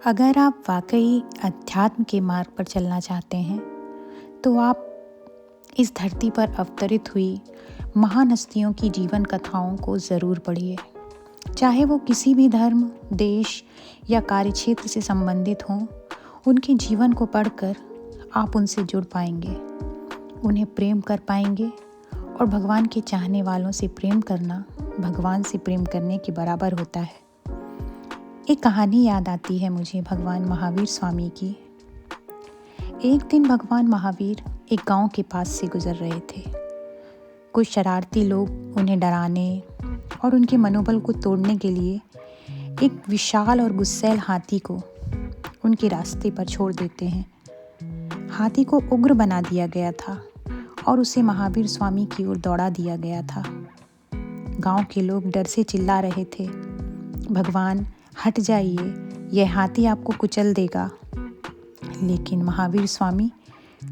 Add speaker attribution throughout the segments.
Speaker 1: अगर आप वाकई अध्यात्म के मार्ग पर चलना चाहते हैं तो आप इस धरती पर अवतरित हुई महान हस्तियों की जीवन कथाओं को ज़रूर पढ़िए। चाहे वो किसी भी धर्म, देश या कार्यक्षेत्र से संबंधित हों, उनके जीवन को पढ़कर आप उनसे जुड़ पाएंगे, उन्हें प्रेम कर पाएंगे और भगवान के चाहने वालों से प्रेम करना भगवान से प्रेम करने के बराबर होता है। एक कहानी याद आती है मुझे भगवान महावीर स्वामी की। एक दिन भगवान महावीर एक गांव के पास से गुजर रहे थे। कुछ शरारती लोग उन्हें डराने और उनके मनोबल को तोड़ने के लिए एक विशाल और गुस्सैल हाथी को उनके रास्ते पर छोड़ देते हैं। हाथी को उग्र बना दिया गया था और उसे महावीर स्वामी की ओर दौड़ा दिया गया था। गांव के लोग डर से चिल्ला रहे थे, भगवान हट जाइए, यह हाथी आपको कुचल देगा। लेकिन महावीर स्वामी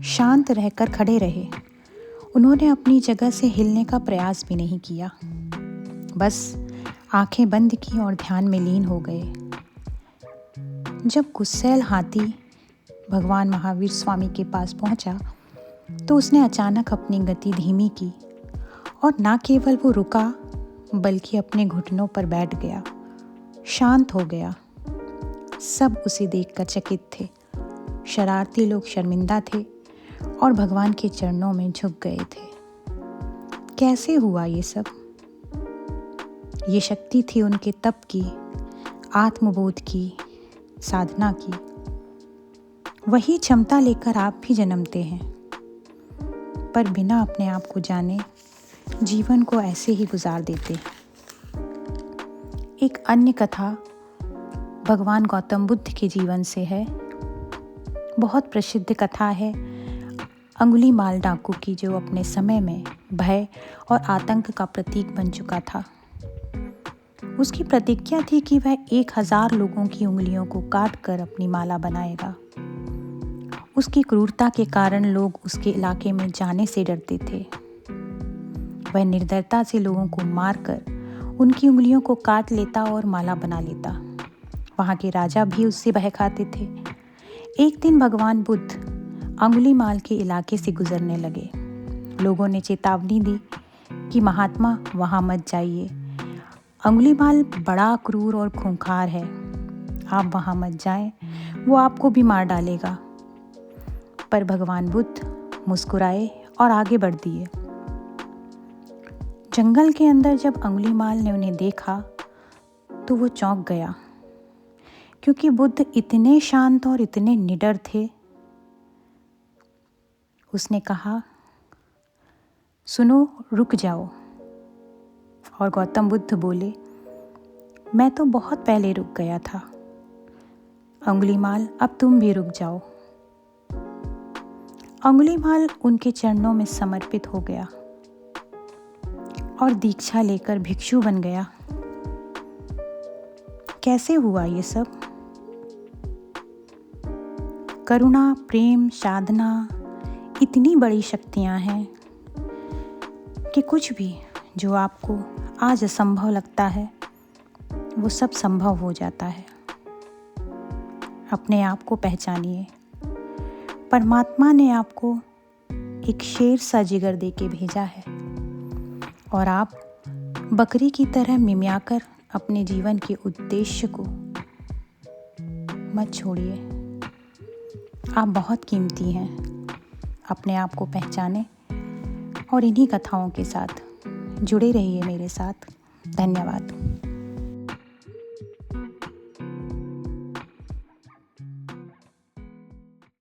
Speaker 1: शांत रहकर खड़े रहे। उन्होंने अपनी जगह से हिलने का प्रयास भी नहीं किया, बस आंखें बंद की और ध्यान में लीन हो गए। जब गुस्सैल हाथी भगवान महावीर स्वामी के पास पहुंचा तो उसने अचानक अपनी गति धीमी की और न केवल वो रुका बल्कि अपने घुटनों पर बैठ गया, शांत हो गया। सब उसे देखकर चकित थे। शरारती लोग शर्मिंदा थे और भगवान के चरणों में झुक गए थे। कैसे हुआ ये सब? ये शक्ति थी उनके तप की, आत्मबोध की, साधना की। वही क्षमता लेकर आप भी जन्मते हैं, पर बिना अपने आप को जाने जीवन को ऐसे ही गुजार देते हैं। एक अन्य कथा भगवान गौतम बुद्ध के जीवन से है। बहुत प्रसिद्ध कथा है अंगुलीमाल डाकू की, जो अपने समय में भय और आतंक का प्रतीक बन चुका था। उसकी प्रतिज्ञा थी कि वह 1000 लोगों की उंगलियों को काट कर अपनी माला बनाएगा। उसकी क्रूरता के कारण लोग उसके इलाके में जाने से डरते थे। वह निर्दयता से लोगों को मारकर उनकी उंगलियों को काट लेता और माला बना लेता। वहाँ के राजा भी उससे भय खाते थे। एक दिन भगवान बुद्ध अंगुलीमाल के इलाके से गुजरने लगे। लोगों ने चेतावनी दी कि महात्मा वहाँ मत जाइए, अंगुलीमाल बड़ा क्रूर और खूंखार है, आप वहाँ मत जाएं, वो आपको भी मार डालेगा। पर भगवान बुद्ध मुस्कुराए और आगे बढ़ दिए। जंगल के अंदर जब अंगुलीमाल ने उन्हें देखा तो वो चौंक गया, क्योंकि बुद्ध इतने शांत और इतने निडर थे। उसने कहा, सुनो, रुक जाओ। और गौतम बुद्ध बोले, मैं तो बहुत पहले रुक गया था। अंगुलीमाल, अब तुम भी रुक जाओ। अंगुलीमाल उनके चरणों में समर्पित हो गया और दीक्षा लेकर भिक्षु बन गया। कैसे हुआ ये सब? करुणा, प्रेम, साधना, इतनी बड़ी शक्तियां हैं कि कुछ भी जो आपको आज असंभव लगता है वो सब संभव हो जाता है। अपने आप को पहचानिए। परमात्मा ने आपको एक शेर सा जिगर दे के भेजा है और आप बकरी की तरह मिमियाकर अपने जीवन के उद्देश्य को मत छोड़िए। आप बहुत कीमती हैं। अपने आप को पहचानें और इन्हीं कथाओं के साथ जुड़े रहिए मेरे साथ। धन्यवाद।